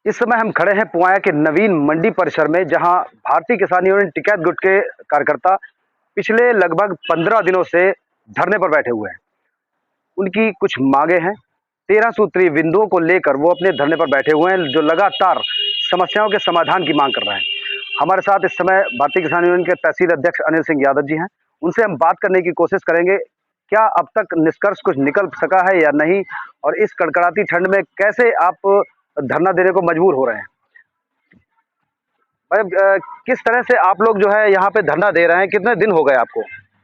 इस समय हम खड़े हैं पुआया के नवीन मंडी परिसर में, जहां भारतीय किसान यूनियन टिकैत गुट के कार्यकर्ता पिछले लगभग 15 दिनों से धरने पर बैठे हुए हैं। उनकी कुछ मांगे हैं। 13 सूत्रीय बिंदुओं को लेकर वो अपने धरने पर बैठे हुए हैं, जो लगातार समस्याओं के समाधान की मांग कर रहे हैं। हमारे साथ इस समय भारतीय किसान यूनियन के तहसील अध्यक्ष अनिल सिंह यादव जी हैं। उनसे हम बात करने की कोशिश करेंगे, क्या अब तक निष्कर्ष कुछ निकल सका है या नहीं, और इस कड़कड़ाती ठंड में कैसे आप धरना देने को मजबूर हो रहे हैं। भाई, किस तरह से आप लोग जो है यहाँ पे धरना दे रहे हैं, कितने दिन हो गए आपको?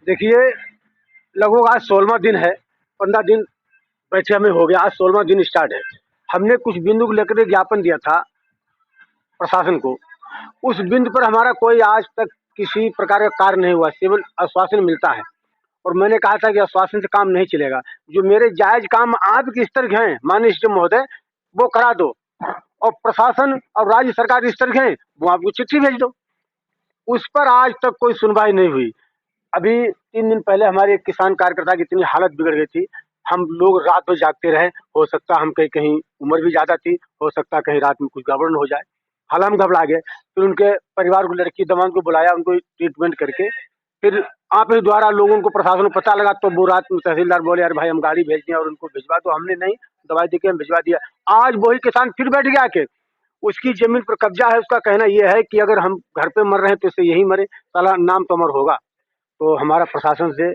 देखिए, लगभग आज 16वां दिन है। 15 दिन बैठे हमें हो गया, आज 16वां दिन स्टार्ट है। हमने कुछ बिंदु को लेकर ज्ञापन दिया था प्रशासन को। उस बिंदु पर हमारा कोई आज तक किसी प्रकार का कार्य नहीं हुआ, केवल आश्वासन मिलता है। और मैंने कहा था कि आश्वासन से काम नहीं चलेगा। जो मेरे जायज काम आपके स्तर के हैं माननीय एसडीएम महोदय, वो करा दो, और प्रशासन और राज्य सरकार स्तर के हैं, वो आपको चिट्ठी भेज दो। उस पर आज तक कोई सुनवाई नहीं हुई। अभी 3 दिन पहले हमारे एक किसान कार्यकर्ता की इतनी हालत बिगड़ गई थी, हम लोग रात भर जागते रहे। हो सकता हम कहीं उम्र भी ज़्यादा थी, हो सकता कहीं रात में कुछ गड़बड़ न हो जाए। हाल हम घबरा गए। फिर उनके परिवार को, लड़की दमाद को बुलाया, उनको ट्रीटमेंट करके फिर आप ही द्वारा लोगों को, प्रशासन को पता लगा, तो वो रात में तहसीलदार बोले, यार भाई हम गाड़ी भेज दें और उनको भिजवा दो। हमने नहीं, दवाई देके हम भिजवा दिया। आज वही किसान फिर बैठ गया के उसकी जमीन पर कब्जा है। उसका कहना यह है कि अगर हम घर पे मर रहे हैं तो इससे यही मरे, साला नाम तो अमर होगा। तो हमारा प्रशासन से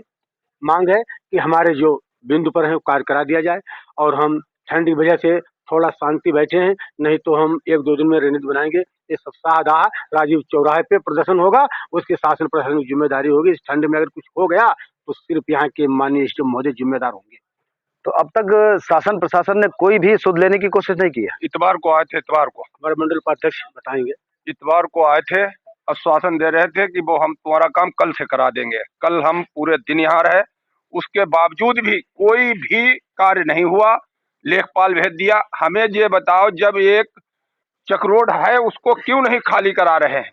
मांग है कि हमारे जो बिंदु पर है वो कार्य करा दिया जाए, और हम ठंड की वजह से थोड़ा शांति बैठे हैं, नहीं तो हम 1-2 दिन में रणनीति बनाएंगे। ये सप्ताह राजीव चौराहे पे प्रदर्शन होगा, उसके शासन प्रशासन की जिम्मेदारी होगी। इस ठंड में अगर कुछ हो गया तो सिर्फ यहाँ के माननीय एसडीएम महोदय जिम्मेदार होंगे। तो अब तक शासन प्रशासन ने कोई भी सुध लेने की कोशिश नहीं की है? इतवार को आए थे, इतवार को हमारे मंडल उपाध्यक्ष बताएंगे। इतवार को आए थे, आश्वासन दे रहे थे कि वो हम तुम्हारा काम कल से करा देंगे। कल हम पूरे दिन यहाँ रहे, उसके बावजूद भी कोई भी कार्य नहीं हुआ। लेखपाल भेज दिया। हमें ये बताओ, जब एक चक्रोड है उसको क्यों नहीं खाली करा रहे हैं?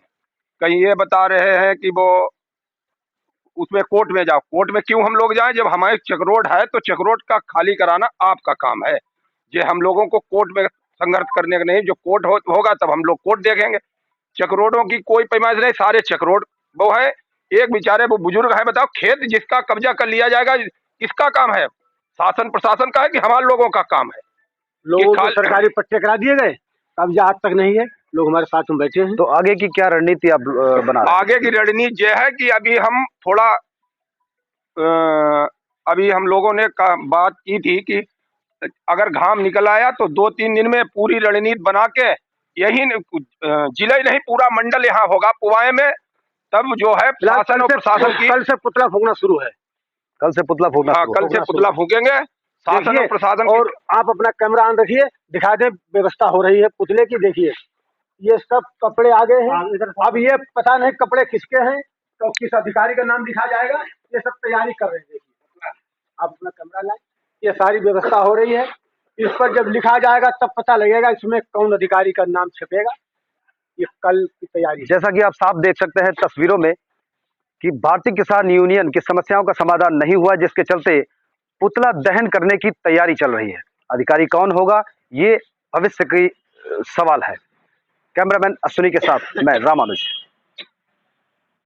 कहीं ये बता रहे हैं कि वो उसमें कोर्ट में जाओ। कोर्ट में क्यों हम लोग जाएं? जब हमारे चक्रोड है तो चक्रोड का खाली कराना आपका काम है। ये हम लोगों को कोर्ट में संघर्ष करने का नहीं। जो कोर्ट होगा तब हम लोग कोर्ट देखेंगे। चक्रोडों की कोई पैमाइश नहीं, सारे चक्रोड वो है। एक बेचारे वो बुजुर्ग है, बताओ, खेत जिसका कब्जा कर लिया जाएगा, किसका काम है? शासन प्रशासन का है कि हमारे लोगों का काम है? लोगों को सरकारी पट्टे करा दिए गए, कब्जा आज तक नहीं है। लोग हमारे साथ में बैठे हैं। तो आगे की क्या रणनीति आप बना रहे हैं? आगे की रणनीति यह है कि अभी हम थोड़ा अभी हम लोगों ने बात की थी कि अगर घाम निकल आया तो 2-3 दिन में पूरी रणनीति बना के, यही जिले नहीं पूरा मंडल यहाँ होगा पुआए में, तब जो है शासन और प्रशासन की। कल से पुतला फूंकना शुरू है। कल से पुतला फूंकना? हाँ, कल से पुतला फूंकेंगे शासन और प्रशासन। और आप अपना कैमरा ऑन रखिए, दिखा दे व्यवस्था हो रही है पुतले की। देखिए, ये सब कपड़े आ गए हैं। अब ये पता नहीं कपड़े किसके हैं, तो किस अधिकारी का नाम लिखा जाएगा, ये सब तैयारी कर रहे हैं। देखिए, आप अपना कैमरा लाएं, ये सारी व्यवस्था हो रही है। इस पर जब लिखा जाएगा तब पता लगेगा इसमें कौन अधिकारी का नाम छपेगा। ये कल की तैयारी। जैसा कि आप साफ देख सकते हैं तस्वीरों में कि भारतीय किसान यूनियन की समस्याओं का समाधान नहीं हुआ, जिसके चलते पुतला दहन करने की तैयारी चल रही है। अधिकारी कौन होगा, ये भविष्य की सवाल है। कैमरामैन अश्विनी के साथ मैं रामानुज।